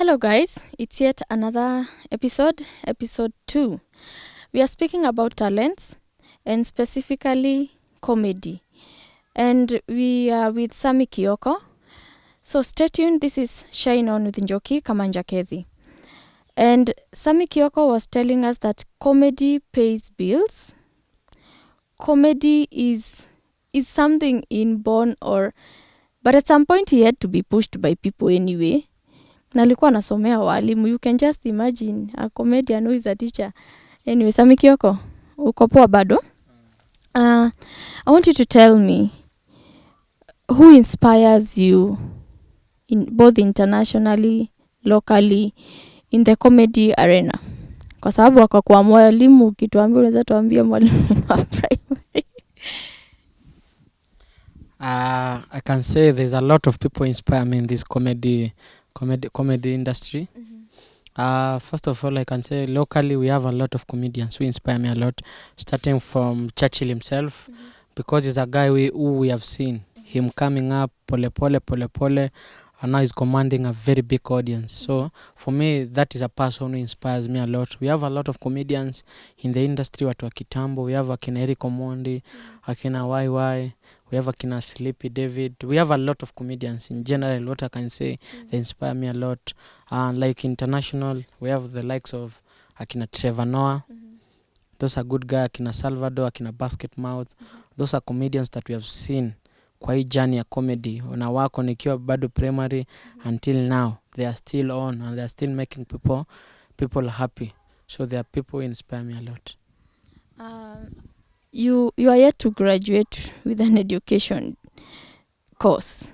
Hello guys, it's yet another episode 2. We are speaking about talents and specifically comedy. And we are with Sammy Kioko. So stay tuned, this is Shine On with Njoki, Kamanja, Kethi. And Sammy Kioko was telling us that comedy pays bills. Comedy is something inborn but at some point he had to be pushed by people anyway. Na alikuwa anasomea walimu. You can just imagine a comedian who is a teacher. Anyway, Sammy Kioko, uko poa bado? I want you to tell me who inspires you in both internationally, locally, in the comedy arena. Kwa sababu akakuwa mwalimu, ukituambia unaweza tuambia mwalimu wa primary. I can say there's a lot of people inspire me in this comedy industry. First of all, I can say locally we have a lot of comedians who inspire me a lot, starting from Churchill himself, because he's a guy who we have seen him coming up pole pole, and now he's commanding a very big audience. So for me, that is a person who inspires me a lot. We have a lot of comedians in the industry, watu wa kitambo. We have akina Eric Omondi, akina YY, we have akina Sleepy David. We have a lot of comedians in general. What I can say, they inspire me a lot. And like international, we have the likes of akina Trevor Noah. Those are good guys. Akina Salvador, akina Basket Mouth. Those are comedians that we have seen kwa hii journey ya comedy. Una wako nikiwa bado primary until now. They are still on and they are still making people happy. So there are people who inspire me a lot. You are yet to graduate with an education course.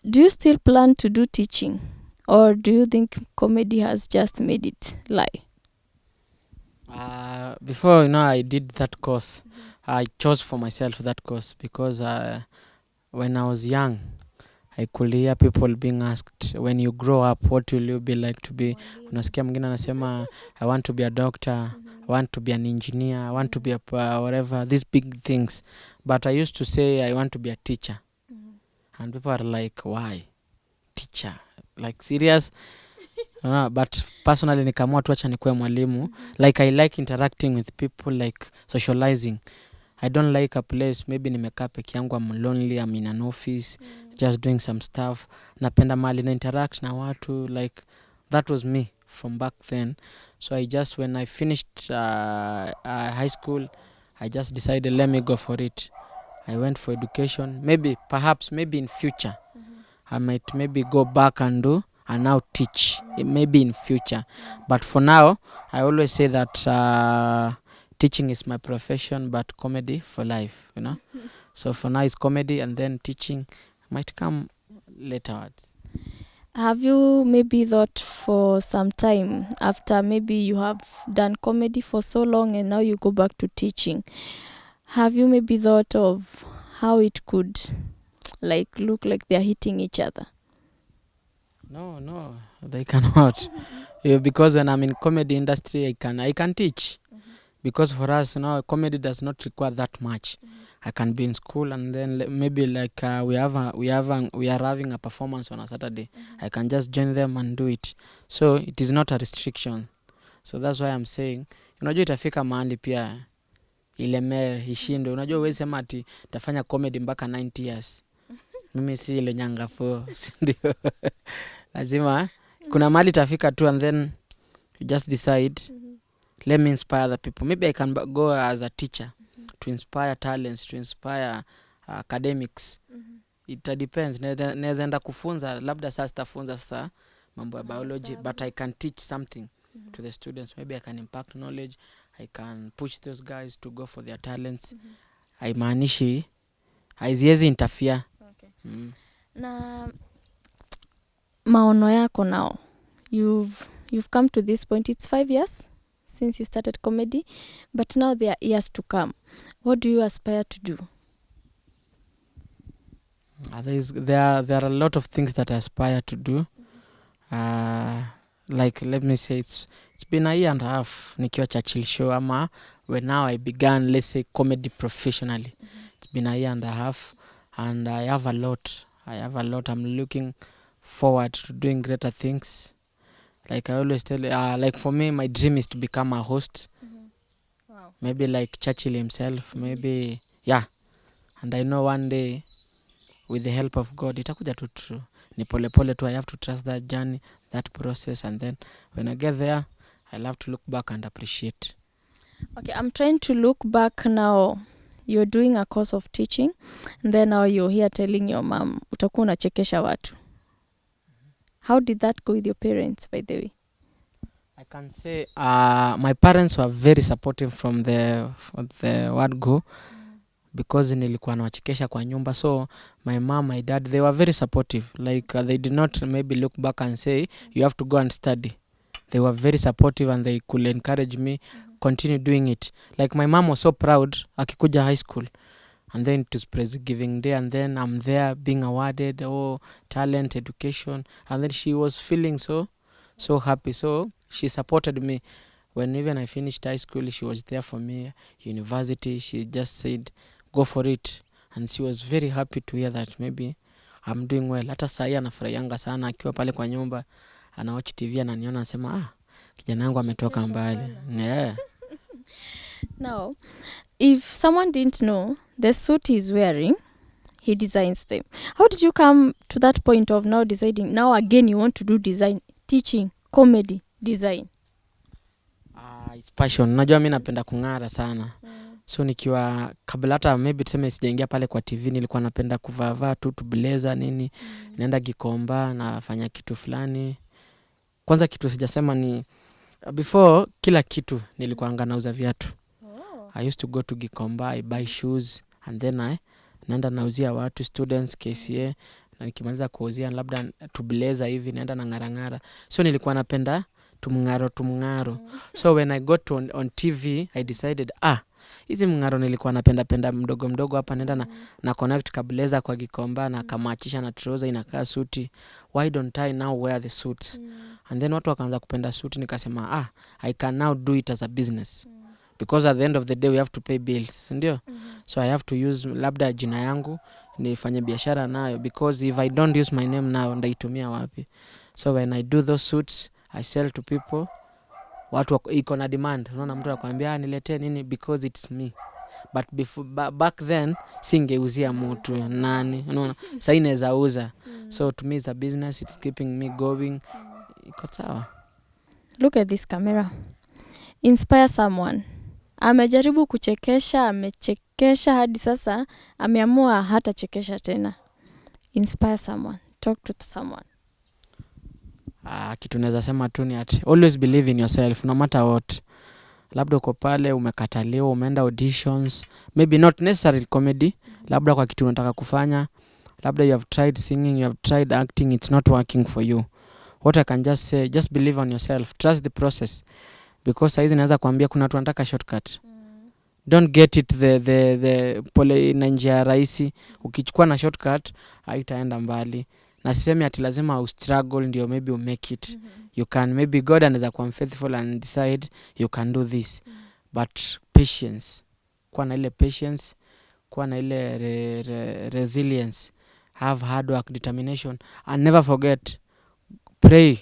Do you still plan to do teaching, or do you think comedy has just made it lie? Before I did that course, I chose for myself that course because when I was young, I could hear people being asked, when you grow up, what will you be like to be? Unasikia mwingine anasema, I want to be a doctor, I want to be an engineer, I want to be a whatever, these big things. But I used to say I want to be a teacher. And people are like, why? Teacher? Like serious? But personally nikaamua tu acha nikuwe mwalimu. Like I like interacting with people, like socializing. I don't like a place, maybe nimekaa peke yangu, I'm lonely, I'm in an office, just doing some stuff. Napenda mahali na interact na watu, like that was me from back then. So when I finished high school, I just decided let me go for it. I went for education. Perhaps in future, I might maybe go back and now teach, maybe in future. But for now, I always say that teaching is my profession, but comedy for life, So for now it's comedy, and then teaching might come later. Have you maybe thought for some time, after maybe you have done comedy for so long and now you go back to teaching, have you maybe thought of how it could look like they're hitting each other? No, they cannot. Because when I'm in comedy industry, I can teach. Because for us, comedy does not require that much. I can be in school and then maybe we are having a performance on a Saturday. I can just join them and do it. So it is not a restriction. So that's why I'm saying, unajua itafika mahali pia ilemee ishindwe. Unajua huwezi sema ati tafanya comedy mpaka 90 years. Mimi si ile nyangafo, ndio. Lazima kuna mahali tafika tu, and then you just decide, let me inspire other people. Maybe I can go as a teacher to inspire talents, to inspire academics. It depends. Naweza enda kufunza, labda sasa tafunza sasa mambo ya biology, but I can teach something to the students. Maybe I can impact knowledge. I can push those guys to go for their talents. Haimaanishi haiziwezi interfere. Okay. Na maono yako now, you've come to this point. It's 5 years since you started comedy, but now there are years to come. What do you aspire to do? There are a lot of things that I aspire to do. Like let me say, it's been a year and a half nikiwa Churchill show, ama when now I began, let's say, comedy professionally. It's been a year and a half, and I have a lot. I'm looking forward to doing greater things. Like I always tell, like for me, my dream is to become a host. Wow. Maybe like Churchill himself, maybe, yeah. And I know one day, with the help of God, itakuja tu true. Ni pole pole tu. I have to trust that journey, that process, and then when I get there, I'll have to look back and appreciate. Okay, I'm trying to look back now. You're doing a course of teaching, and then now you're here telling your mom utakuwa unachekesha watu. How did that go with your parents, by the way? I can say my parents were very supportive from the word go, because nilikuwa nawachekesha kwa nyumba. So my mom, my dad, they were very supportive. Like they did not maybe look back and say you have to go and study. They were very supportive and they could encourage me continue doing it. Like my mom was so proud akikuja high school, and then it was praise giving day, and then I'm there being awarded talent, education, and then she was feeling so happy. So she supported me. When even I finished high school, she was there for me. University, she just said go for it, and she was very happy to hear that maybe I'm doing well. Hata sahi anafurahianga sana akiwa pale kwa nyumba anawatch TV ananiona anasema kijana wangu ametoka mbali. Yeah. Now, if someone didn't know, the suit he's wearing, he designs them. How did you come to that point of now deciding, now again you want to do design, teaching, comedy, design? It's passion. Unajua mimi napenda kung'ara sana. So nikiwa kabla hata maybe tuseme sijaingia pale kwa TV, nilikuwa napenda kuvaa tu blazer nini. Naenda Gikomba nafanya kitu fulani. Kwanza kitu sijasema ni before kila kitu nilikuwa nauza viatu. I used to go to Gikomba, I buy shoes, and then naenda nauzia watu, students, KCA, na nikimaliza kuuzia labda blazer hivi naenda na ngara. So nilikuwa napenda tumngaro. So when I got on TV, I decided hizi mngaro nilikuwa napenda mdogo hapa, naenda na connect kablazer kwa Gikomba na kamachisha na trouser inakaa suti. Why don't I now wear the suits? And then watu wakaanza kupenda suti, nikasema I can now do it as a business. Because at the end of the day we have to pay bills, ndio? So I have to use labda jina yangu nifanye biashara nayo, because if I don't use my name now ndaitumia wapi? So when I do those suits, I sell to people. Watu iko na demand. Unaona mtu anakuambia niletee nini, because it's me. But before back then singeuzia mtu nani, unaona? Sasa inaweza uza. So to me it's a business, it's keeping me going. Iko sawa. Look at this camera. Inspire someone. Amejaribu kuchekesha, amechekesha hadi sasa ameamua hata chekesha tena. Inspire someone. Talk to someone. Kitu naweza sema tu ni always believe in yourself no matter what. Labda uko pale umekataliwa, umeenda auditions, maybe not necessarily comedy, labda kwa kitu unataka kufanya, labda you have tried singing, you have tried acting, it's not working for you. What I can just say, just believe on yourself, trust the process, because saizi naweza kuambia kuna watu wanataka shortcut. Don't get it the pole na njia rahisi. Ukichukua na shortcut haitaenda mbali. Na sisemi ati lazima u struggle ndio maybe you make it. You can, maybe God anaweza kuwa faithful and decide you can do this. But patience, kuwa na ile patience, kuwa na ile resilience, have hard work, determination, and never forget, pray.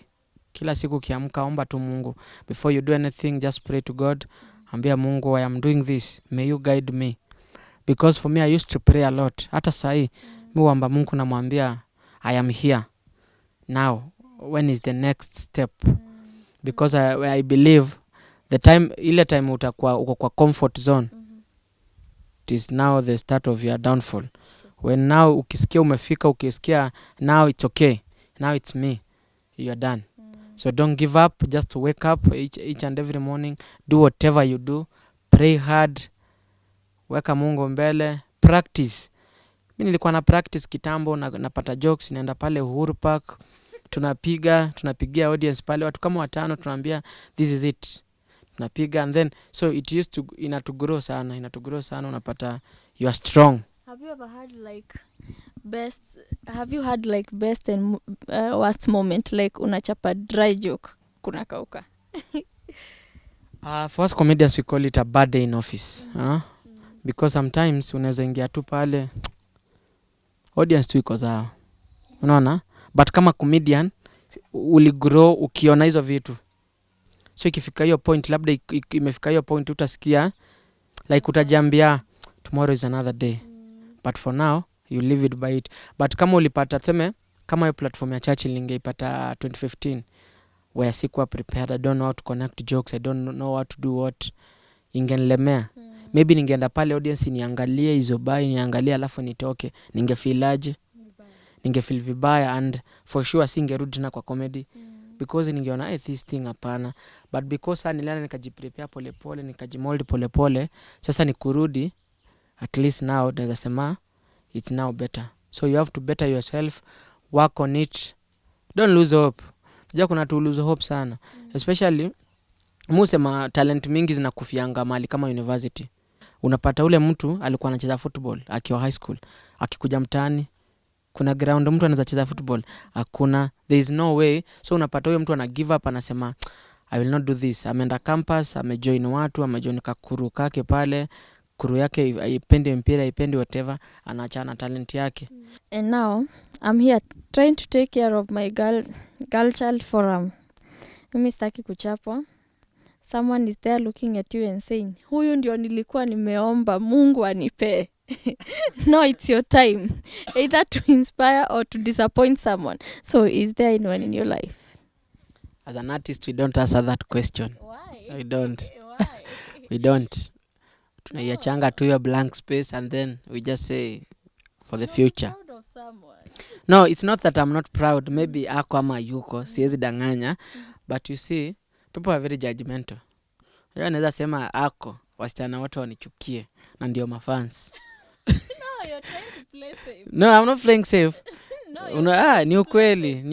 Kila siku kiamka omba tu Mungu. Before you do anything, just pray to God. Ambia Mungu, I am doing this, may you guide me. Because for me I used to pray a lot. Hata sahi mimi huomba Mungu, namwambia I am here now, when is the next step? Because I believe the time, ile time utakuwa uko kwa comfort zone, it is now the start of your downfall. When now ukisikia umefika, ukisikia now it's okay, now it's me, you are done. So don't give up, just wake up each and every morning, do whatever you do, pray hard, weka Mungu mbele, practice. Mimi nilikuwa na practice kitambo, napata jokes, naenda pale Uhuru Park, tunapigia audience pale watu kama 5, tunaambia this is it, tunapiga, and then so it used to inatugrow sana, unapata you are strong. Have you had like best and worst moment, like unachapa dry joke kuna kauka? For us comedians we call it a bad day in office. Because sometimes unaweza ingia tu pale audience tu iko sawa, unaona, but kama comedian uligrow ukiona hizo vitu. So ikifika hiyo point, labda imefika hiyo point, utasikia like utajambia tomorrow is another day, but for now you live it by it. But kama ulipata tuseme kama hiyo platform ya Churchill ningeipata 2015 where sikuwa prepared, I don't know how to connect jokes, I don't know how to do what, ingenilemea. Maybe ningeenda pale audience niangalie hizo bai, niangalie alafu nitoke, ningefeel vibaya, and for sure singerudi tena kwa comedy because ningeona this thing hapana. But because niliana nikajiprepare polepole, nikajimold polepole, sasa nikurudi, at least now naweza sema it's now better. So you have to better yourself, work on it, don't lose hope. Unajua kuna tu lose hope sana, especially musema talent mingi zinakufianga mali kama university. Unapata ule mtu alikuwa anacheza football akiwa high school, akikuja mtaani kuna ground mtu anaweza cheza football, hakuna, there is no way. So unapata huyo mtu ana give up, anasema I will not do this. Ameenda campus, amejoin watu, amejoin kakuru kake pale, kuru yake haipende mpira, haipende whatever, anaachana talent yake. And now I'm here trying to take care of my girl child forum. Mimi sitaki kuchapwa. Someone is there looking at you and saying, huyu ndio nilikuwa nimeomba Mungu anipe. No, it's your time, either to inspire or to disappoint someone. So is there anyone in your life? As an artist, we don't answer that question. Why? We don't. Why? We don't. Tunaiachanga tu your blank space and then we just say for the future. Proud of someone. No, it's not that I'm not proud. Maybe ako ama yuko, siwezi danganya. But you see, people are very judgmental. Naweza sema ako, wasichana wote wanichukie na ndio mafans. No, you're trying to play safe. No, I'm not playing safe. No, ni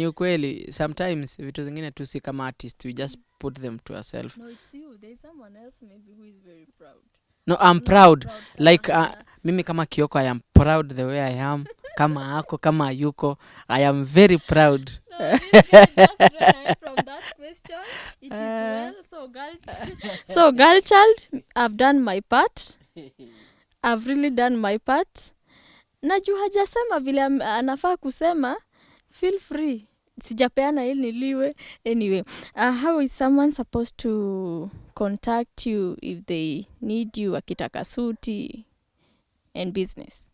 ukweli. Sometimes vitu zingine tu si kama artist, we just put them to ourselves. No, it's you. There's someone else maybe who is very proud. No, I'm proud. Like mimi kama Kioko, I am proud the way I am. Kama ako, kama yuko, I am very proud. No, just run away from that question. It is well. So girl child, I've done my part. I've really done my part. Najua hajasema vile anafaa kusema, feel free. Sijapeana ili niliwe. Anyway, how is someone supposed to contact you if they need you akitaka suti and business?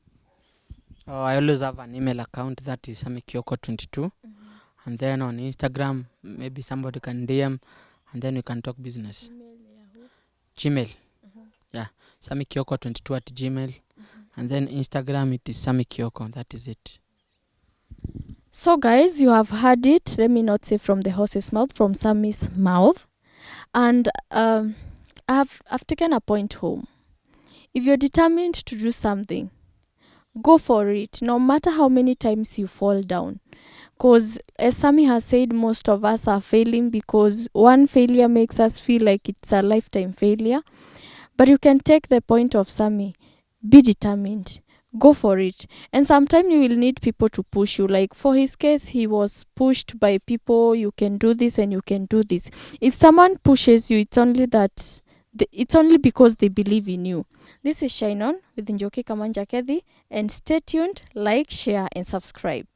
I always have an email account, that is Sammy Kioko 22. And then on Instagram, maybe somebody can DM and then we can talk business. Gmail. Yeah, Sammy Kioko 22 at Gmail. And then Instagram, it is Sammy Kioko. That is it. So guys, you have heard it. Let me not say from the horse's mouth, from Sammy's mouth. And I've taken a point home. If you're determined to do something, go for it, no matter how many times you fall down. Because as Sammy has said, most of us are failing because one failure makes us feel like it's a lifetime failure. But you can take the point of Sammy. Be determined. Go for it. And sometimes you will need people to push you. Like for his case, he was pushed by people. You can do this and you can do this. If someone pushes you, it's only because they believe in you. This is Shine On with Njoki, Kamanja, Kethi. And stay tuned, like, share, and subscribe.